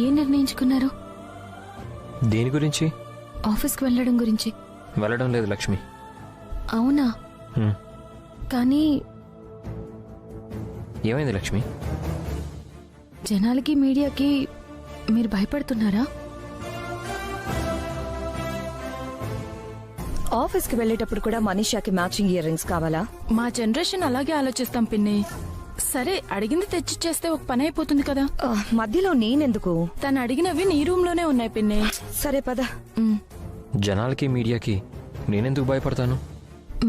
ఏం నిర్ణయించుకున్నారు? దేని గురించి? ఆఫీస్కి వెళ్ళడం గురించి. వెళ్ళడం లేదు లక్ష్మి. అవునా? కానీ ఏమైంది లక్ష్మి? జనాలకి మీడియాకి మీరు భయపడుతున్నారా? ఆఫీస్కి వెళ్ళేటప్పుడు కూడా మనీషాకి మ్యాచింగ్ ఇయర్ రింగ్స్ కావాలా? మా జనరేషన్ అలాగే ఆలోచిస్తాం పిన్ని. సరే అడిగింది తెచ్చిచ్చేస్తే ఒక పని అయిపోతుంది కదా. మధ్యలో నేనెందుకు? తను అడిగినవి నీ రూమ్ లోనే ఉన్నాయి పిన్ని. సరే పద. జనాలకి మీడియాకి నేనెందుకు భయపడతాను?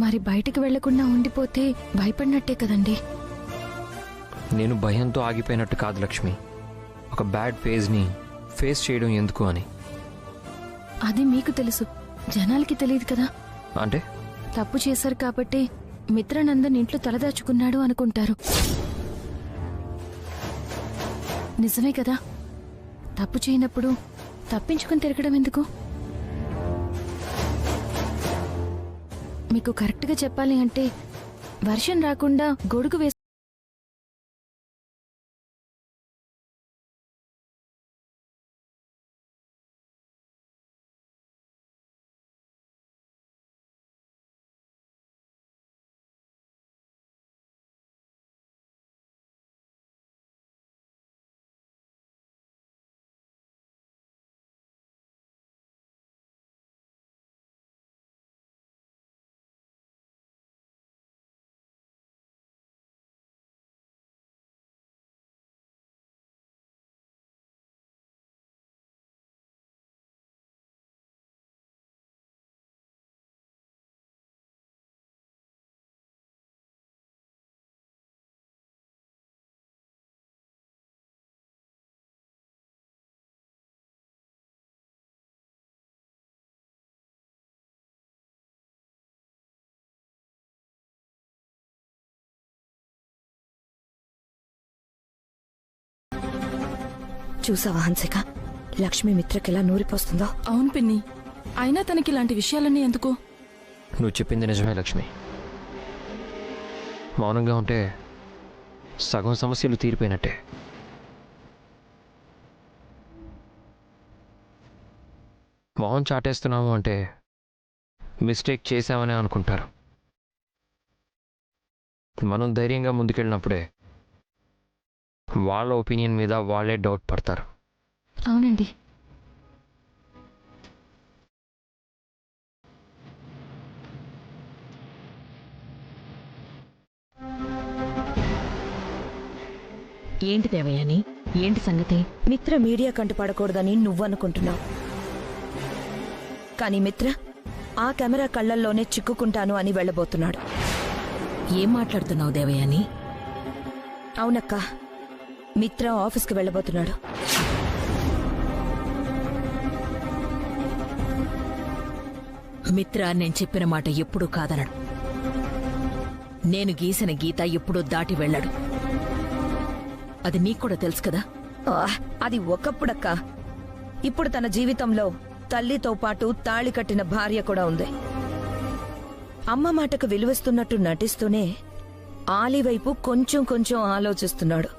మరి బయటకు వెళ్లకుండా ఉండిపోతే భయపడినట్టే కదండి. నేను భయంతో ఆగిపోయినట్టు కాదు లక్ష్మి. ఒక బ్యాడ్ ఫేజ్ని ఫేస్ చేయడం ఎందుకు అని. అది మీకు తెలుసు, జనాలకి తెలియదు కదా. అంటే తప్పు చేశారు కాబట్టి మిత్రానందన్ ఇంట్లో తలదాచుకున్నాడు అనుకుంటారు. నిజమే కదా? తప్పు చేయనప్పుడు తప్పించుకుని తిరగడం ఎందుకు? మీకు కరెక్ట్గా చెప్పాలి అంటే వర్షం రాకుండా గొడుగు వేసి చూసావా హన్సిక, లక్ష్మి మిత్రకెలా నూరిపోస్తుందో? అవును పిన్ని, అయినా తనకి ఇలాంటి విషయాలన్నీ ఎందుకు? నువ్వు చెప్పింది నిజమే లక్ష్మి. మౌనంగా ఉంటే సగం సమస్యలు తీరిపోయినట్టే. మౌనం చాటేస్తున్నాము అంటే మిస్టేక్ చేశామని అనుకుంటారు. మనం ధైర్యంగా ముందుకెళ్ళినప్పుడే వాళ్ళ ఒపీనియన్ మీద వాళ్ళే డౌట్ పడతారు. అవునండి. ఏంటి దేవయాని, ఏంటి సంగతి? మిత్ర మీడియా కంటు పడకూడదని నువ్వనుకుంటున్నావు, కానీ మిత్ర ఆ కెమెరా కళ్లల్లోనే చిక్కుకుంటాను అని వెళ్ళబోతున్నాడు. ఏం మాట్లాడుతున్నావు దేవయాని? అవునక్క, మిత్ర ఆఫీస్కి వెళ్ళబోతున్నాడు. మిత్ర నేను చెప్పిన మాట ఎప్పుడూ కాదనడు. నేను గీసిన గీత ఎప్పుడూ దాటి వెళ్ళాడు. అది నీకు కూడా తెలుసు కదా. అది ఒకప్పుడక్క. ఇప్పుడు తన జీవితంలో తల్లితో పాటు తాళి కట్టిన భార్య కూడా ఉంది. అమ్మ మాటకు విలువిస్తున్నట్టు నటిస్తూనే ఆలి వైపు కొంచెం కొంచెం ఆలోచిస్తున్నాడు.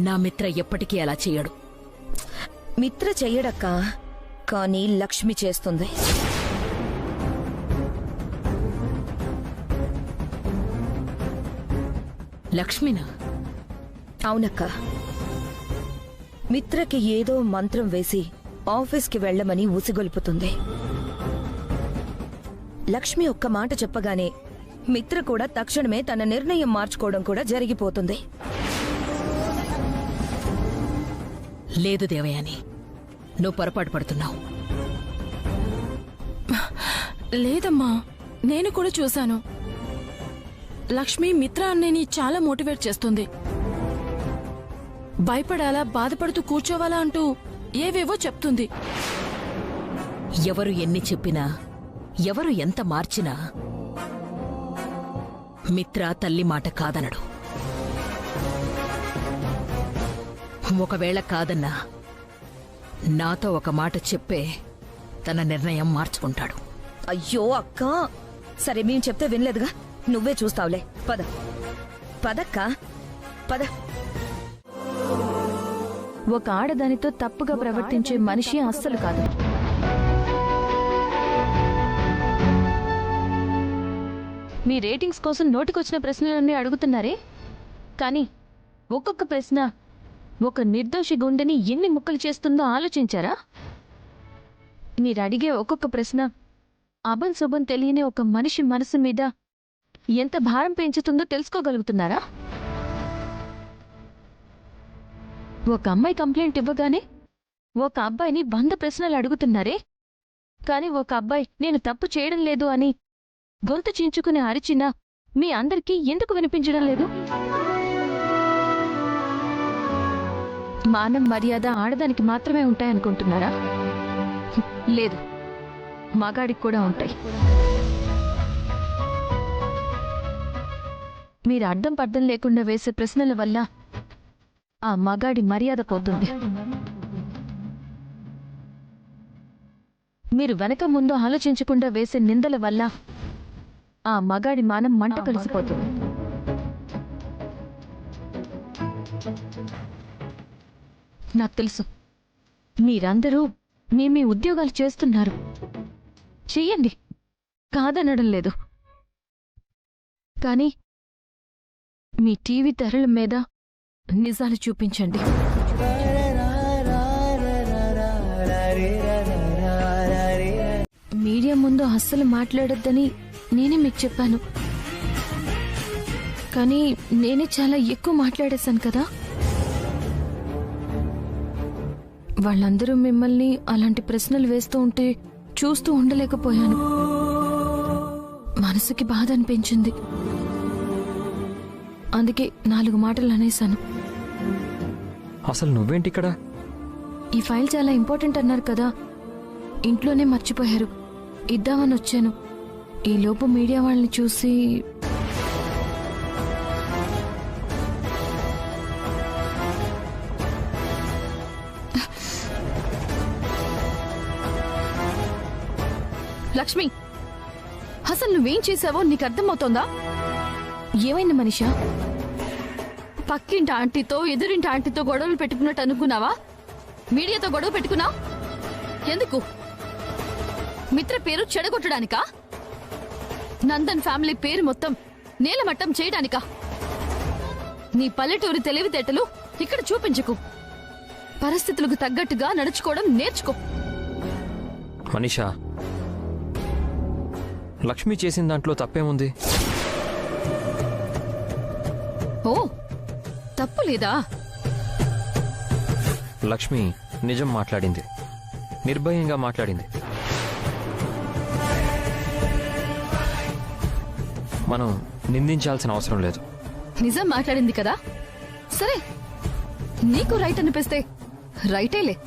నా మిత్ర ఎప్పటికీ అలా చెయ్యడు. మిత్ర చెయ్యడక్క, కానీ లక్ష్మి చేస్తుంది. లక్ష్మినా? అవునక్క, మిత్రకి ఏదో మంత్రం వేసి ఆఫీస్కి వెళ్లమని ఉసిగొల్పుతుంది. లక్ష్మి ఒక్క మాట చెప్పగానే మిత్ర కూడా తక్షణమే తన నిర్ణయం మార్చుకోవడం కూడా జరిగిపోతుంది. లేదు దేవయాని, నువ్వు పొరపాటు పడుతున్నావు. లేదమ్మా, నేను కూడా చూశాను. లక్ష్మి మిత్ర అన్నయ్యని చాలా మోటివేట్ చేస్తుంది. భయపడాలా, బాధపడుతూ కూర్చోవాలా అంటూ ఏవేవో చెప్తుంది. ఎవరు ఎన్ని చెప్పినా, ఎవరు ఎంత మార్చినా మిత్ర తల్లి మాట కాదనడు. ఒకవేళ కాదన్నా నాతో ఒక మాట చెప్పే తన నిర్ణయం మార్చుకుంటాడు. అయ్యో అక్క, సరే మేము చెప్తే వినలేదుగా, నువ్వే చూస్తావులే. పద పదక్క, పద. ఒక ఆడదానితో తప్పుగా ప్రవర్తించే మనిషి అస్సలు కాదు. మీ రేటింగ్స్ కోసం నోటికొచ్చిన ప్రశ్నలన్నీ అడుగుతున్నారే, కానీ ఒక్కొక్క ప్రశ్న ఒక నిర్దోషి గుండెని ఎన్ని ముక్కలు చేస్తుందో ఆలోచించారా? మీరు అడిగే ఒక్కొక్క ప్రశ్న అభం శుభం తెలియని ఒక మనిషి మనసు మీద ఎంత భారం పెంచుతుందో తెలుసుకోగలుగుతున్నారా? ఒక అమ్మాయి కంప్లైంట్ ఇవ్వగానే ఒక అబ్బాయిని 100 ప్రశ్నలు అడుగుతున్నారే, కానీ ఒక అబ్బాయి నేను తప్పు చేయడం లేదు అని గొంతు చించుకుని అరిచినా మీ అందరికీ ఎందుకు వినిపించడం లేదు? మానం మర్యాద ఆడదానికి మాత్రమే ఉంటాయనుకుంటున్నారా? లేదు, మగాడికి కూడా ఉంటాయి. మీరు అడ్డం పడ్డం లేకుండా వేసే ప్రశ్నల వల్ల ఆ మగాడి మర్యాద పోతుంది. మీరు వెనక ముందు ఆలోచించకుండా వేసే నిందల వల్ల ఆ మగాడి మానం మంట కలిసిపోతుంది. నాకు తెలుసు మీరందరూ మీ ఉద్యోగాలు చేస్తున్నారు, చెయ్యండి, కాదనడం లేదు. కానీ మీ టీవీ తెరల మీద నిజాలు చూపించండి. మీడియా ముందు అస్సలు మాట్లాడొద్దని నేనే మీకు చెప్పాను, కానీ నేనే చాలా ఎక్కువ మాట్లాడేశాను కదా. వాళ్ళందరూ మిమ్మల్ని అలాంటి ప్రశ్నలు వేస్తూ ఉంటే చూస్తూ ఉండలేకపోయాను. మనసుకి బాధ అనిపించింది, అందుకే 4 మాటలు అనేశాను. అసలు నువ్వేంటి ఇక్కడ? ఈ ఫైల్ చాలా ఇంపార్టెంట్ అన్నారు కదా, ఇంట్లోనే మర్చిపోయారు, ఇద్దామని వచ్చాను. ఈ లోపు మీడియా వాళ్ళని చూసి లక్ష్మి, అసలు నువ్వేం చేసావో నీకు అర్థమవుతోందా? ఏమైంది మనిషా? పక్కింటి ఆంటీతో ఎదురింటి ఆంటీతో గొడవలు పెట్టుకున్నట్టు అనుకున్నావా? మీడియాతో గొడవ పెట్టుకున్నావు ఎందుకు? మిత్ర పేరు చెడగొట్టడానికా? నందన్ ఫ్యామిలీ పేరు మొత్తం నేలమట్టం చేయడానికా? నీ పల్లెటూరి తెలివితేటలు ఇక్కడ చూపించకు. పరిస్థితులకు తగ్గట్టుగా నడుచుకోవడం నేర్చుకో. మనీషా, లక్ష్మి చేసిన దాంట్లో తప్పేముంది? ఓ, తప్పు లేదా? లక్ష్మి నిజం మాట్లాడింది, నిర్భయంగా మాట్లాడింది. మనం నిందించాల్సిన అవసరం లేదు. నిజం మాట్లాడింది కదా, సరే, నీకు రైట్ అనిపిస్తే రైటేలే.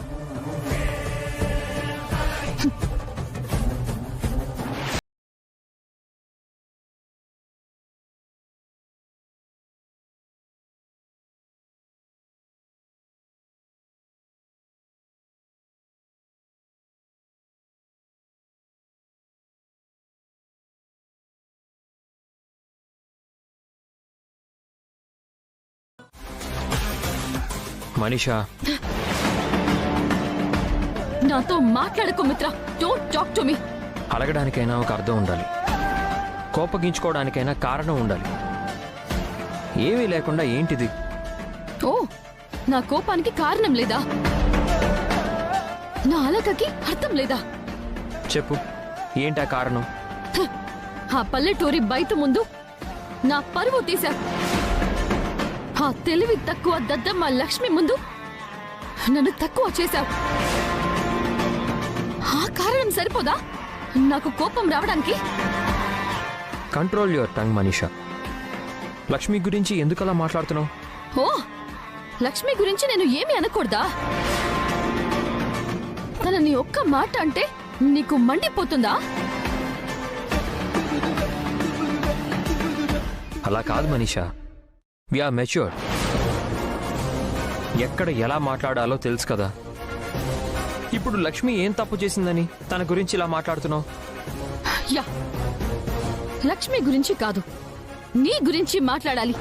మనీషా, నాతో మాట్లాడకు మిత్ర. Don't talk to me. అడగడానికైనా ఒక అర్థం ఉండాలి, కోపగించుకోవడానికైనా కారణం ఉండాలి. ఏమీ లేకుండా ఏంటిది? ఓ, నా కోపానికి కారణం లేదా? నా అలకకి అర్థం లేదా? చెప్పు, ఏంటా కారణం? ఆ పల్లెటూరి బయట ముందు నా పరువు తీశా. ఆ తెలివి తక్కువ దద్దమ్మ లక్ష్మి ముందు నన్ను తక్కువ చేశావు. ఆ కారణం సరిపోదా నాకు కోపం రావడానికి? Control your tongue Manisha. Lakshmi గురించి ఎందుకలా మాట్లాడుతున్నావు? ఓ, లక్ష్మి గురించి నేను ఏమీ అనకూడదా? తనని ఒక్క మాట అంటే నీకు మండిపోతుందా? అలా కాదు మనీషా, వీఆర్ మెచ్యూర్డ్. ఎక్కడ ఎలా మాట్లాడాలో తెలుసు కదా. ఇప్పుడు లక్ష్మి ఏం తప్పు చేసిందని తన గురించి ఇలా మాట్లాడుతున్నావు? యా, లక్ష్మి గురించి కాదు, నీ గురించి మాట్లాడాలి.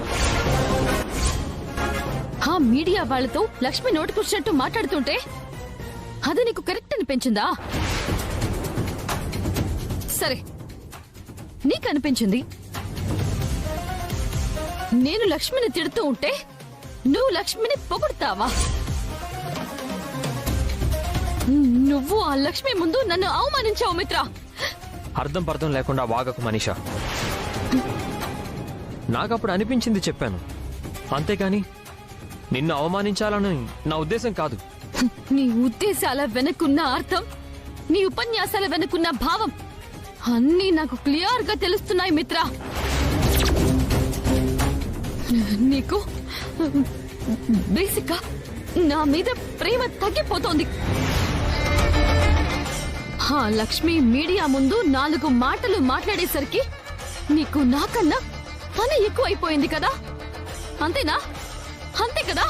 ఆ మీడియా వాళ్ళతో లక్ష్మి నోటికొచ్చినట్టు మాట్లాడుతుంటే అది నీకు కరెక్ట్ అనిపించిందా? సరే, నీకు అనిపించింది. నేను లక్ష్మిని తిడుతూ ఉంటే నువ్వు లక్ష్మిని పొగుడుతావా? నువ్వు ఆ లక్ష్మి ముందు నన్ను అవమానించావు మిత్ర. అర్థం పర్థం లేకుండా వాగకు మనీషా. నాకప్పుడు అనిపించింది చెప్పాను, అంతేకాని నిన్ను అవమానించాలని నా ఉద్దేశం కాదు. నీ ఉద్దేశాల వెనుకున్న అర్థం, నీ ఉపన్యాసాల వెనుకున్న భావం అన్నీ నాకు క్లియర్ గా తెలుస్తున్నాయి మిత్ర. నీకు బేసిక్ గా నా మీద ప్రేమ తగ్గిపోతోంది. ఆ లక్ష్మి మీడియా ముందు 4 మాటలు మాట్లాడేసరికి నీకు నాకన్నా పని ఎక్కువైపోయింది కదా? అంతేనా? అంతే కదా?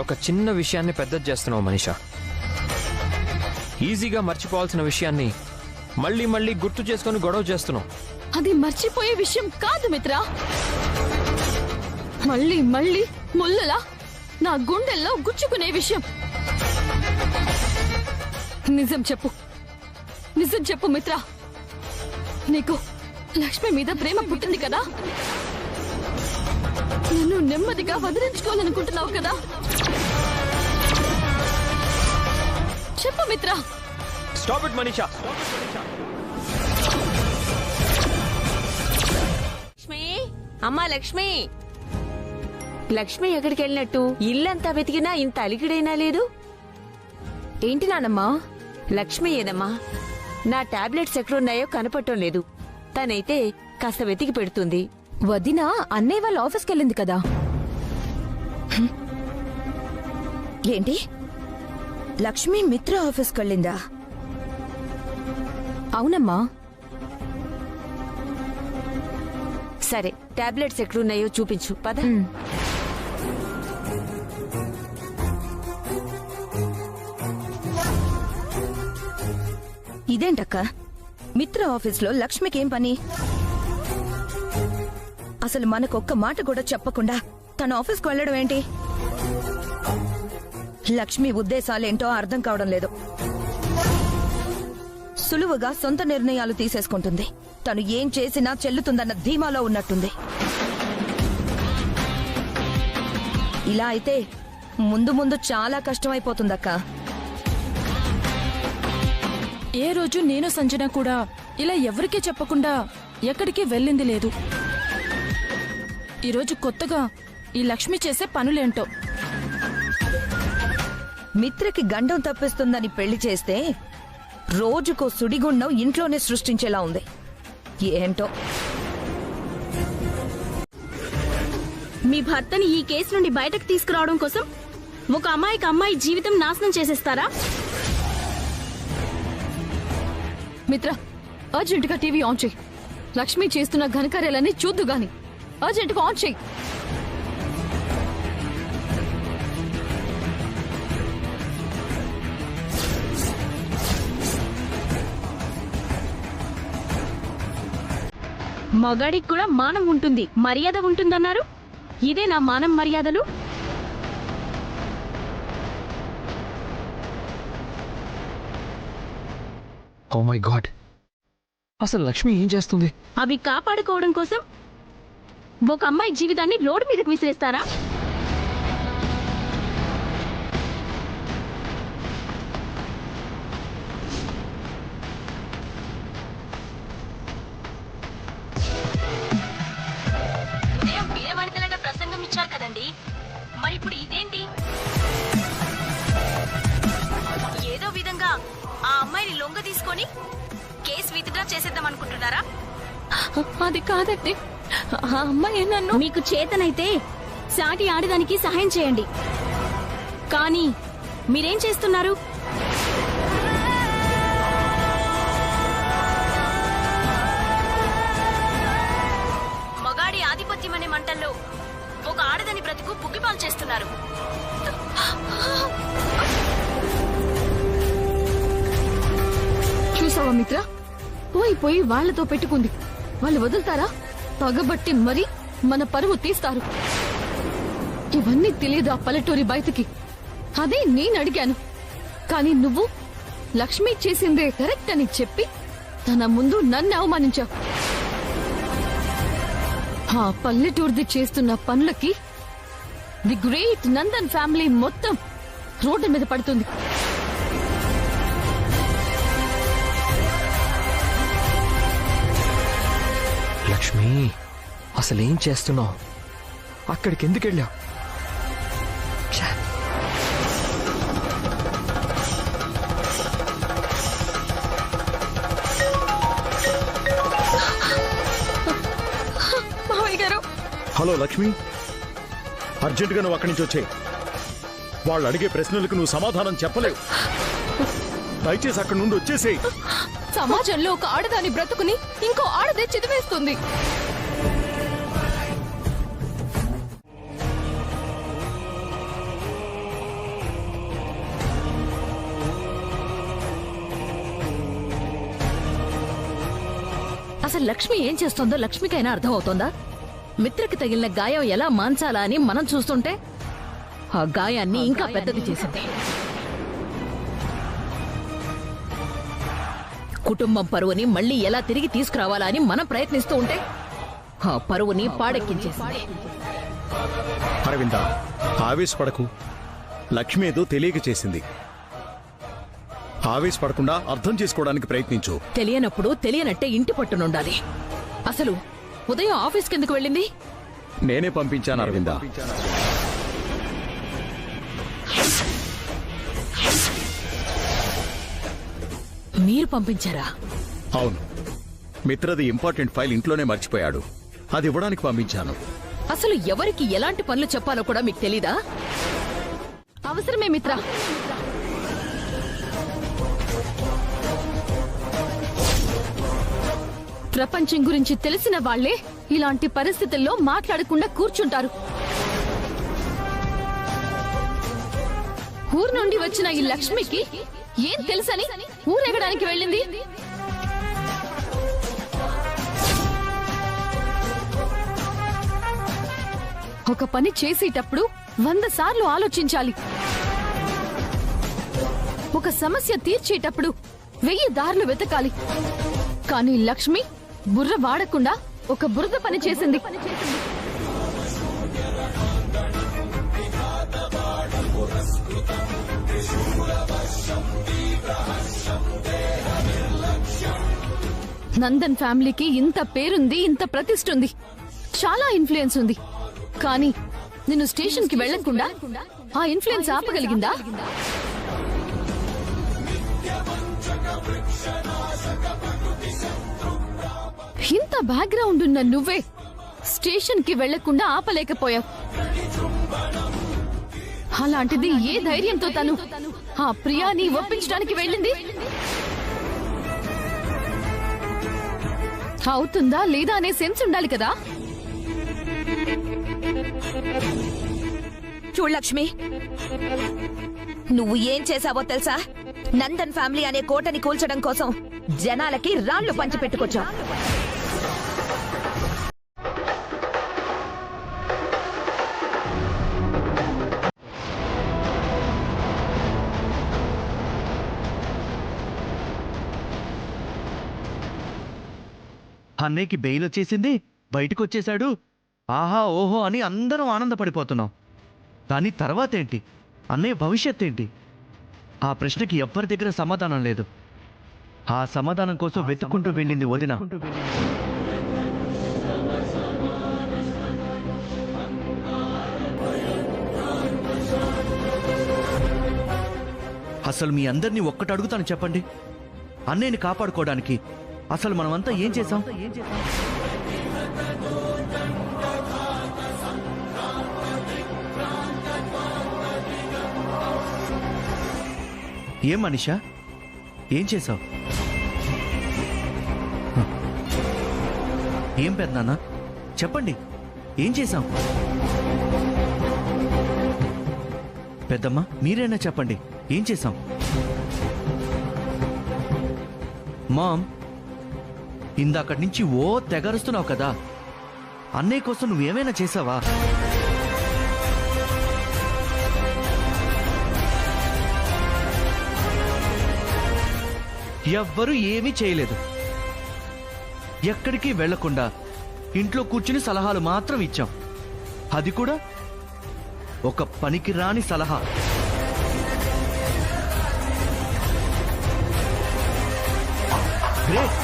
ఒక చిన్న విషయాన్ని పెద్దది చేస్తున్నావు మనీషా. ఈజీగా మర్చిపోవాల్సిన విషయాన్ని మళ్ళీ మళ్ళీ గుర్తు చేసుకుని గొడవ చేస్తున్నావు. అది మర్చిపోయే విషయం కాదు మిత్ర. మళ్ళీ మళ్ళీ ముళ్ళలా నా గుండెల్లో గుచ్చుకునే విషయం. నిజం చెప్పు, నిజం చెప్పు మిత్ర. నీకు లక్ష్మి మీద ప్రేమ పుట్టింది కదా? నన్ను నెమ్మదిగా వదిలించుకోవాలనుకుంటున్నావు కదా? చెప్పు మిత్ర. Stop it Manisha. లక్ష్మి, అమ్మా లక్ష్మి. లక్ష్మి ఎక్కడికి వెళ్ళినట్టు? ఇల్లంతా వెతికినా ఇంత అలికిడైనా లేదు. ఏంటి నానమ్మా? లక్ష్మి ఏదమ్మా? నా టాబ్లెట్స్ ఎక్కడున్నాయో కనపడటం లేదు. తనైతే కాస్త వెతికి పెడుతుంది. వదిన అన్నయ్య వాళ్ళ ఆఫీస్కి వెళ్ళింది కదా? ఏంటి, లక్ష్మి మిత్ర ఆఫీస్కి వెళ్ళిందా? అవునమ్మా. సరే, టాబ్లెట్స్ ఎక్కడున్నాయో చూపించు పద. ఇదేంటక్క, మిత్ర ఆఫీస్లో లక్ష్మికేం పని? అసలు మనకొక్క మాట కూడా చెప్పకుండా తన ఆఫీస్కి వెళ్ళడం ఏంటి? లక్ష్మి ఉద్దేశాలేంటో అర్థం కావడం లేదు. సులువుగా సొంత నిర్ణయాలు తీసేసుకుంటుంది. తను ఏం చేసినా చెల్లుతుందన్న ధీమాలో ఉన్నట్టుంది. ఇలా అయితే ముందు ముందు చాలా కష్టమైపోతుందక్కా. ఏ రోజు నేను సంజన కూడా ఇలా ఎవరికీ చెప్పకుండా ఎక్కడికి వెళ్ళింది లేదు. ఈరోజు కొత్తగా ఈ లక్ష్మి చేసే పనులేంటో. మిత్రకి గండం తప్పిస్తుందని పెళ్లి చేస్తే రోజుకో సుడిగుండం ఇంట్లోనే సృష్టించేలా ఉంది. ఏంటో. మీ భర్తని ఈ కేసు నుండి బయటకు తీసుకురావడం కోసం ఒక అమ్మాయి జీవితం నాశనం చేసేస్తారా? మిత్ర, అర్జెంటుగా టీవీ ఆన్ చేయి. లక్ష్మి చేస్తున్న ఘనకార్యాలన్నీ చూద్దు గాని అర్జెంటుగా ఆన్ చేయి. మగాడికి కూడా మానం ఉంటుంది, మర్యాద ఉంటుందన్నారు. ఇదే నా మానం మర్యాదలు? ఓ మై గాడ్, అసలు లక్ష్మి ఏం చేస్తుంది? అవి కాపాడుకోవడం కోసం ఒక అమ్మాయి జీవితాన్ని రోడ్డు మీదకి విసిరేస్తారా? ప్రసంగం ఇచ్చారు కదండి, మరి ఇప్పుడు ఇదేంటి? ఏదో విధంగా ఆ అమ్మాయిని లొంగ తీసుకొని కేసు విత్డ్రా చేసేద్దాం అనుకుంటున్నారా? అది కాదండి, ఆ అమ్మాయి నన్ను. మీకు చేతనైతే సాటి ఆడదానికి సహాయం చేయండి, కానీ మీరేం చేస్తున్నారు? మగాడి ఆధిపత్యం అనే మంటల్లో ఒక ఆడదని బ్రతుకు బుగ్గిపాలు చేస్తున్నారు. చూసావా మిత్ర, పోయి వాళ్లతో పెట్టుకుంది. వాళ్ళు వదులుతారా? పగబట్టి మరి మన పరువు తీస్తారు. ఇవన్నీ తెలియదు ఆ పల్లెటూరి బయటకి. అదే నేను అడిగాను. కానీ నువ్వు లక్ష్మి చేసిందే కరెక్ట్ అని చెప్పి తన ముందు నన్ను అవమానించావు. ఆ పల్లెటూరిది చేస్తున్న పనులకి ది గ్రేట్ నందన్ ఫ్యామిలీ మొత్తం రోడ్డు మీద పడుతుంది. లక్ష్మి, అసలేం చేస్తున్నావు? అక్కడికి ఎందుకు వెళ్ళావు? హలో లక్ష్మి, అర్జెంటుగా నువ్వు అక్కడి నుంచి వచ్చే. వాళ్ళు అడిగే ప్రశ్నలకు నువ్వు సమాధానం చెప్పలేవు. దయచేసి అక్కడి నుండి వచ్చేసేయ్. సమాజంలో ఒక ఆడదాని బ్రతుకుని ఇంకో ఆడదే చిదివేస్తుంది. అసలు లక్ష్మి ఏం చేస్తోందో లక్ష్మికైనా అర్థం అవుతోందా? మిత్రకి తగిలిన గాయం ఎలా మాన్చాలా అని మనం చూస్తుంటే ఆ గాయాన్ని ఇంకా పెద్దది చేసింది. కుటుంబం పరువుని మళ్ళీ ఎలా తిరిగి తీసుకురావాలా అని మనం ప్రయత్నిస్తూ ఉంటే ఆ పరువుని పాడెక్కించేసింది. అరవింద, ఆవేశపడకు. లక్ష్మి ఏదో తెలియక చేసింది. ఆవేశపడకుండా అర్థం చేసుకోవడానికి ప్రయత్నించు. తెలియనప్పుడు తెలియనట్టే ఇంటి పట్టునుండాలి. అసలు ఉదయం ఆఫీస్కి ఎందుకు వెళ్ళింది? నేనే పంపించాను అరవింద. మీరు పంపించారా? అవును, మిత్రది ఇంపార్టెంట్ ఫైల్ ఇంట్లోనే మర్చిపోయాడు. అది ఇవ్వడానికి పంపించాను. అసలు ఎవరికి ఎలాంటి పనులు చెప్పాలో కూడా మీకు తెలీదా? అవసరమే మిత్ర. ప్రపంచం గురించి తెలిసిన వాళ్లే ఇలాంటి పరిస్థితుల్లో మాట్లాడకుండా కూర్చుంటారు. ఊరు నుండి వచ్చిన ఈ లక్ష్మికి ఏం తెలుసని ఊరెగడానికి వెళ్ళింది? ఒక పని చేసేటప్పుడు 100 సార్లు ఆలోచించాలి. ఒక సమస్య తీర్చేటప్పుడు 1000 దారులు వెతకాలి. కానీ లక్ష్మి బుర్ర వాడకుండా ఒక బురద పని చేసింది. నందన్ ఫ్యామిలీకి ఇంత పేరుంది, ఇంత ప్రతిష్ఠ ఉంది, చాలా ఇన్ఫ్లుయెన్స్ ఉంది. కానీ నిన్ను స్టేషన్ కి వెళ్లకుండా ఆ ఇన్ఫ్లుయెన్స్ ఆపగలిగిందా? ఇంత బ్యాక్గ్రౌండ్ ఉన్న నువ్వే స్టేషన్ కి వెళ్లకుండా ఆపలేకపోయావు. అలాంటిది ఏ ధైర్యంతో తను ఆ ప్రియాని ఒప్పించడానికి వెళ్ళింది? అవుతుందా లేదా అనే సెన్స్ ఉండాలి కదా. చూడు లక్ష్మి, నువ్వు ఏం చేశావో తెలుసా? నందన్ ఫ్యామిలీ అనే కోటని కూల్చడం కోసం జనాలకి రాళ్లు పంచిపెట్టుకొచ్చావు. అన్నయ్యకి బెయిల్ వచ్చేసింది, బయటకు వచ్చేశాడు, ఆహా ఓహో అని అందరం ఆనందపడిపోతున్నాం. కానీ తర్వాత ఏంటి? అన్నయ్య భవిష్యత్ ఏంటి? ఆ ప్రశ్నకి ఎవ్వరి దగ్గర సమాధానం లేదు. ఆ సమాధానం కోసం వెతుక్కుంటూ వెళ్ళింది వదిన. అసలు మీ అందరినీ ఒక్కటి అడుగుతాను, చెప్పండి. అన్నయ్యని కాపాడుకోవడానికి అసలు మనమంతా ఏం చేశాం? ఏం మనిషా, ఏం చేశావు? ఏం పెద్దనాన్న, చెప్పండి, ఏం చేశాం? పెద్దమ్మ మీరైనా చెప్పండి, ఏం చేశాం? మామ్, ఇందాకటి నుంచి ఓ తెగరుస్తున్నావు కదా, అన్నయ్య కోసం నువ్వేమైనా చేసావా? ఎవ్వరూ ఏమీ చేయలేదు. ఎక్కడికి వెళ్లకుండా ఇంట్లో కూర్చుని సలహాలు మాత్రం ఇచ్చాం. అది కూడా ఒక పనికి రాని సలహా. గ్రేట్.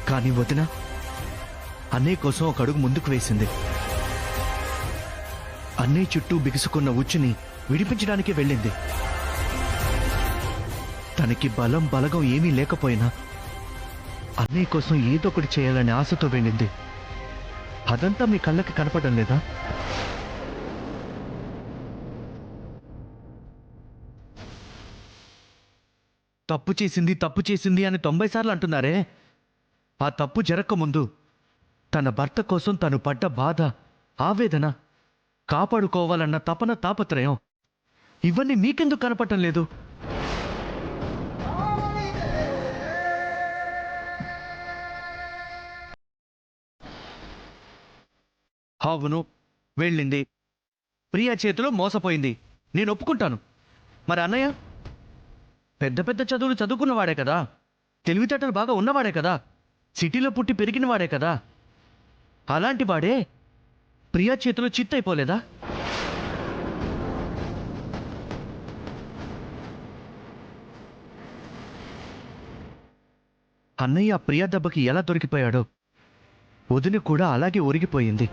కానీ వదిన అన్నయ్య కోసం ఒక అడుగు ముందుకు వేసింది. అన్నయ్య చుట్టూ బిగుసుకున్న ఉచ్చుని విడిపించడానికి వెళ్ళింది. తనకి బలగం ఏమీ లేకపోయినా అన్నయ్య కోసం ఏదో ఒకటి చేయాలనే ఆశతో వెళ్ళింది. అదంతా మీ కళ్ళకి కనపడడం లేదా? తప్పు చేసింది అని 90 సార్లు అంటున్నారే. ఆ తప్పు జరగకముందు తన భర్త కోసం తను పడ్డ బాధ, ఆవేదన, కాపాడుకోవాలన్న తపన, తాపత్రయం, ఇవన్నీ మీకెందుకు కనపడటం లేదు? అవును, వెళ్ళింది. ప్రియా చేతిలో మోసపోయింది, నేను ఒప్పుకుంటాను. మరి అన్నయ్య పెద్ద పెద్ద చదువులు చదువుకున్నవాడే కదా, తెలివితేటలు బాగా ఉన్నవాడే కదా, సిటీలో పుట్టి పెరిగినవాడే కదా. అలాంటి వాడే ప్రియా చేతిలో చిత్తైపోలేదా? అన్నయ్య ప్రియా దెబ్బకి ఎలా దొరికిపోయాడో వదిన కూడా అలాగే ఒరిగిపోయింది.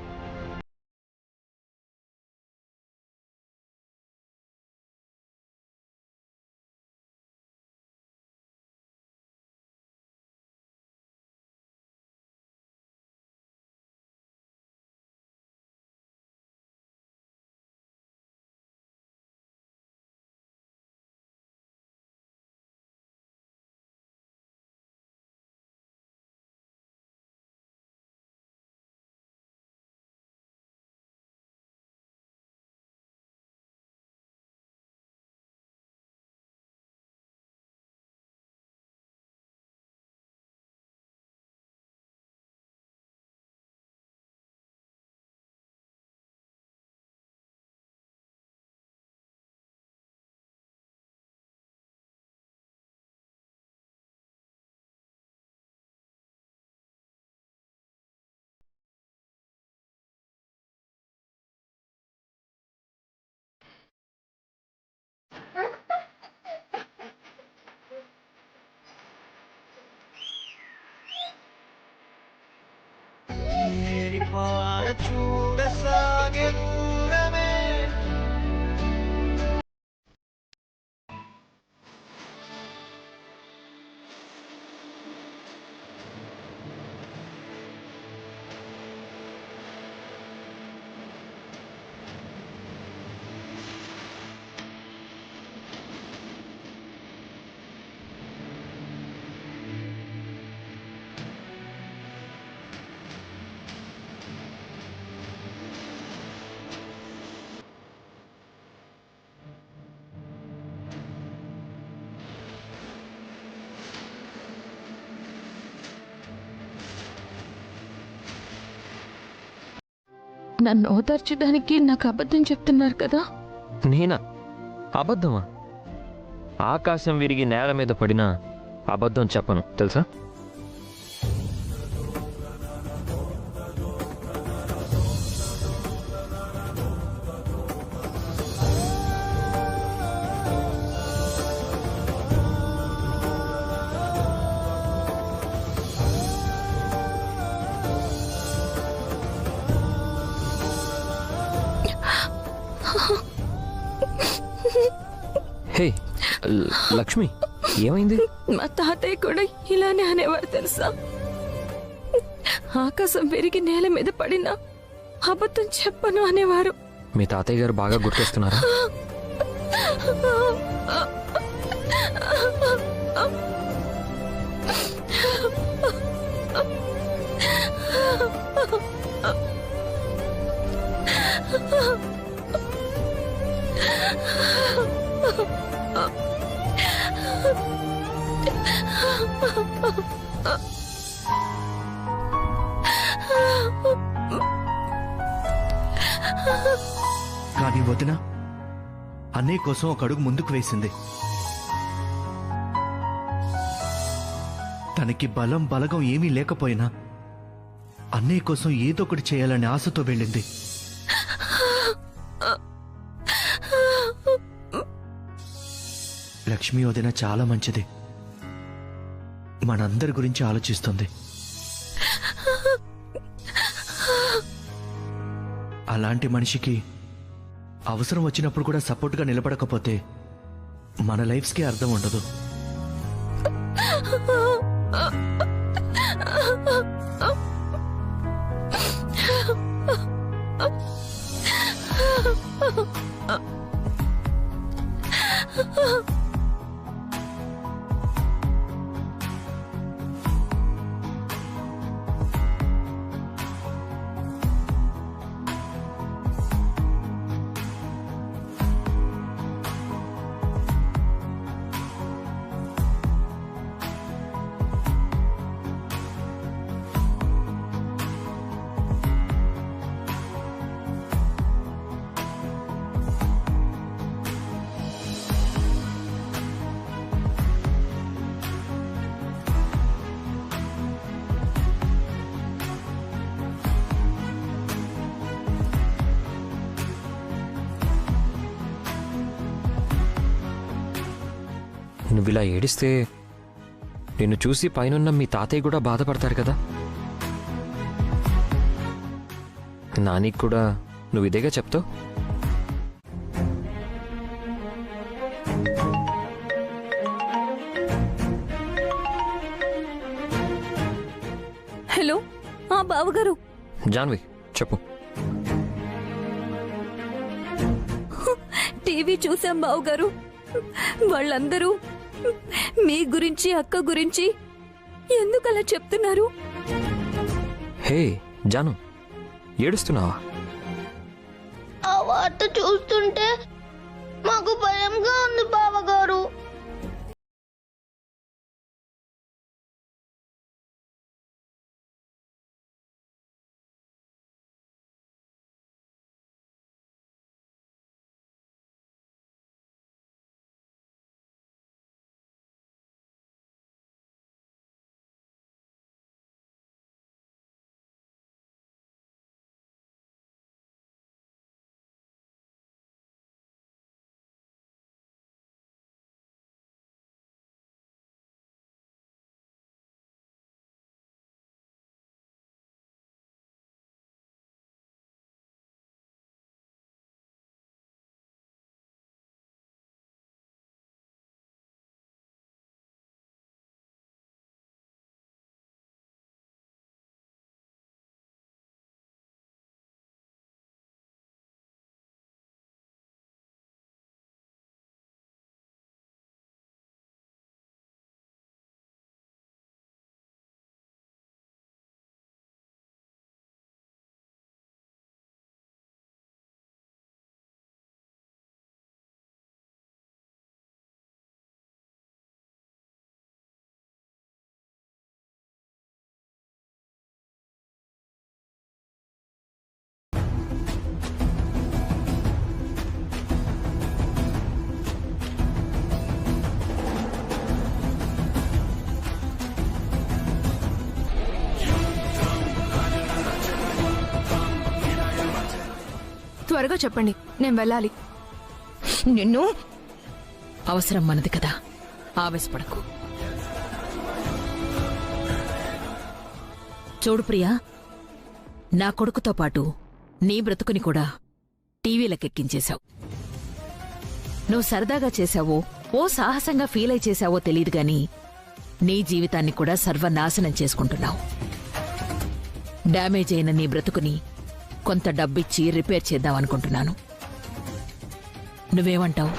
నన్ను ఓదార్చడానికి నాకు అబద్ధం చెప్తున్నారు కదా? నేనా? అబద్ధమా? ఆకాశం విరిగి నేల మీద పడినా అబద్ధం చెప్పను, తెలుసా? హే లక్ష్మి, ఏమైంది? మా తాతయ్య కూడా ఇలానే అనేవారు తెలుసా? ఆకాశం విరిగి నేల మీద పడినా అబద్ధం చెప్పను అనేవారు. మీ తాతయ్య గారు బాగా గుర్తొస్తున్నారా? కానీ వదిన అన్నయ్య కోసం ఒక అడుగు ముందుకు వేసింది. తనకి బలం బలగం ఏమీ లేకపోయినా అన్నయ్య కోసం ఏదో ఒకటి చేయాలనే ఆశతో వెళ్ళింది. లక్ష్మి వదిన చాలా మంచిది. మనందరి గురించి ఆలోచిస్తుంది. అలాంటి మనిషికి అవసరం వచ్చినప్పుడు కూడా సపోర్ట్గా నిలబడకపోతే మన లైఫ్స్కి అర్థం ఉండదు. నువ్వు ఇలా ఏడిస్తే నిన్ను చూసి పైనున్న మీ తాతయ్య కూడా బాధపడతారు కదా. నానికి కూడా నువ్వు ఇదేగా చెప్తావు. హలో, బావగారు. జాన్వి చెప్పు. టీవీ చూసాం బావగారు. వాళ్ళందరూ మీ గురించి అక్క గురించి ఎందుకు అలా చెప్తున్నారు? హే జాను, ఏడుస్తున్నావా? ఆ వార్త చూస్తుంటే మాకు భయంగా ఉంది బావగారు. త్వరగా చెప్పండి, నేను వెళ్ళాలి. నిన్ను అవసరం మనది కదా, ఆవేశపడకు. చూడు ప్రియా, నా కొడుకుతో పాటు నీ బ్రతుకుని కూడా టీవీలకెక్కించేశావు. నువ్వు సరదాగా చేశావో, ఓ సాహసంగా ఫీల్ అయి చేశావో తెలియదు గాని నీ జీవితాన్ని కూడా సర్వనాశనం చేసుకుంటున్నావు. డ్యామేజ్ అయిన నీ బ్రతుకుని కొంత డబ్బిచ్చి రిపేర్ చేద్దామనుకుంటున్నాను. నువ్వేమంటావు?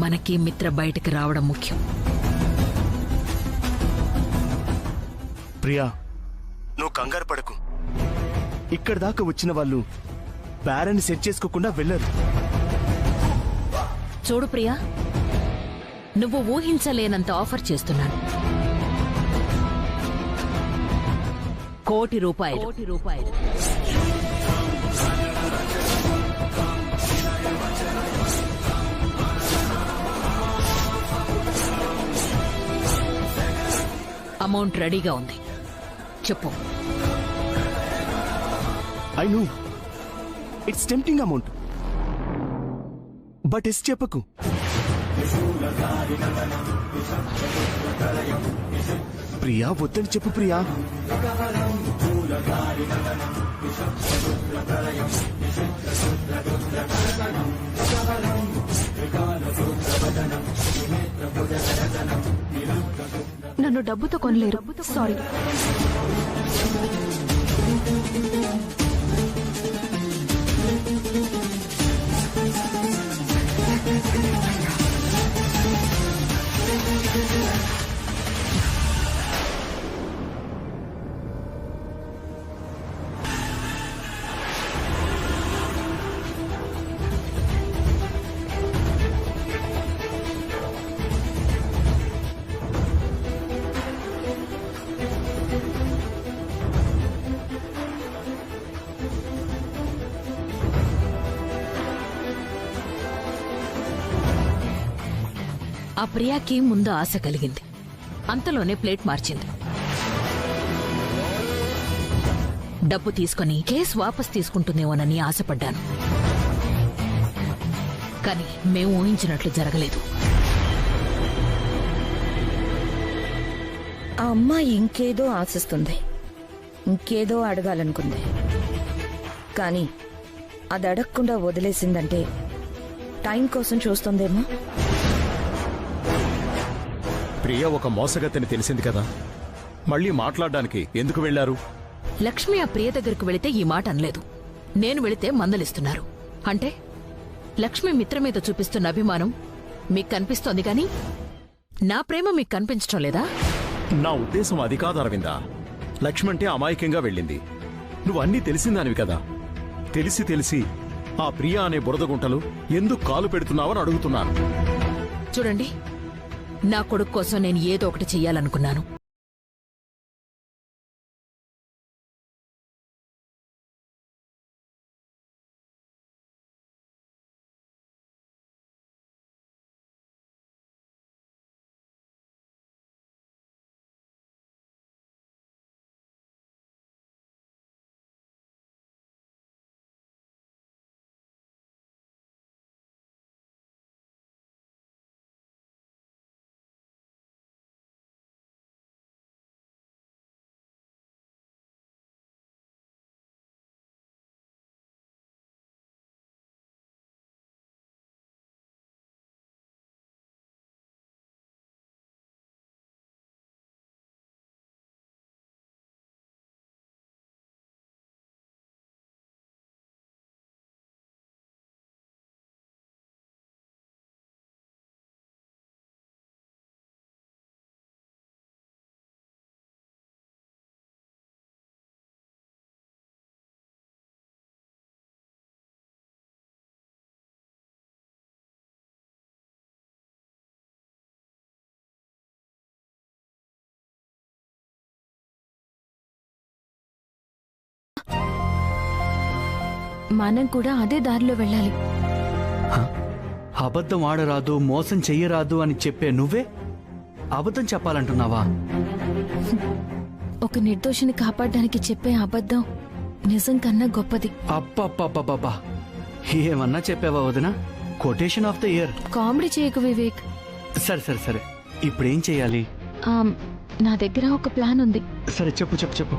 మనకి మిత్ర బయటికి రావడం ముఖ్యం. ప్రియా, నువ్వు కంగారు పడకు. ఇక్కడ దాకా వచ్చిన వాళ్ళు బేరాన్ని సెట్ చేసుకోకుండా వెళ్ళరు. చూడు ప్రియా, నువ్వు ఊహించలేనంత ఆఫర్ చేస్తున్నాను. ₹1,00,00,000. అమౌంట్ రెడీగా ఉంది. చెప్పు. I know it's tempting amount, but yes చెప్పకు. ప్రియా వద్దని చెప్పు ప్రియా. నన్ను డబ్బుతో కొనలేరు. సారీ. ఆ ప్రియాకి ముందు ఆశ కలిగింది, అంతలోనే ప్లేట్ మార్చింది. డబ్బు తీసుకుని కేసు వాపస్ తీసుకుంటుందేమోనని ఆశపడ్డాను, కానీ మేము ఊహించినట్లు జరగలేదు. ఆ అమ్మాయి ఇంకేదో ఆశిస్తుంది, ఇంకేదో అడగాలనుకుంది. కానీ అది అడగకుండా వదిలేసిందంటే టైం కోసం చూస్తుందేమో. ప్రియ ఒక మోసగత్తని తెలిసింది కదా, మళ్ళీ మాట్లాడడానికి ఎందుకు వెళ్లారు? లక్ష్మి ఆ ప్రియ దగ్గరకు వెళితే ఈ మాట అనలేదు. నేను వెళితే మందలిస్తున్నారు. అంటే లక్ష్మి మిత్ర మీద చూపిస్తున్న అభిమానం మీకు కనిపిస్తోంది, కానీ నా ప్రేమ మీకు కనిపించడం లేదా? నా ఉద్దేశం అది కాదు అరవిందా. లక్ష్మంటే అమాయకంగా వెళ్ళింది. నువ్వు అన్నీ తెలిసిందానివి కదా. తెలిసి తెలిసి ఆ ప్రియ అనే బురదగుంటలు ఎందుకు కాలు పెడుతున్నావని అడుగుతున్నాను. చూడండి, నా కొడుకు కోసం నేను ఏదో ఒకటి చెయ్యాలనుకున్నాను. మనం కూడా అదే దారిలో వెళ్ళాలి. అబద్ధం ఆడరాదు, మోసం చెయ్యరాదు అని చెప్పే నువ్వే అబద్ధం చెప్పాలంటున్నావా? ఒక నిర్దోషిని కాపాడడానికి చెప్పే అబద్ధం నిజం కన్నా గొప్పది. అబ్బబ్బబ్బబ్బా, ఏమన్నా చెప్పావా వదినా? Quotation of the year. Comedy చేయకు వివేక్. సరే సరే సరే, ఇప్పుడేం చెయ్యాలి? నా దగ్గర ఒక ప్లాన్ ఉంది. సరే చెప్పు చెప్పు చెప్పు.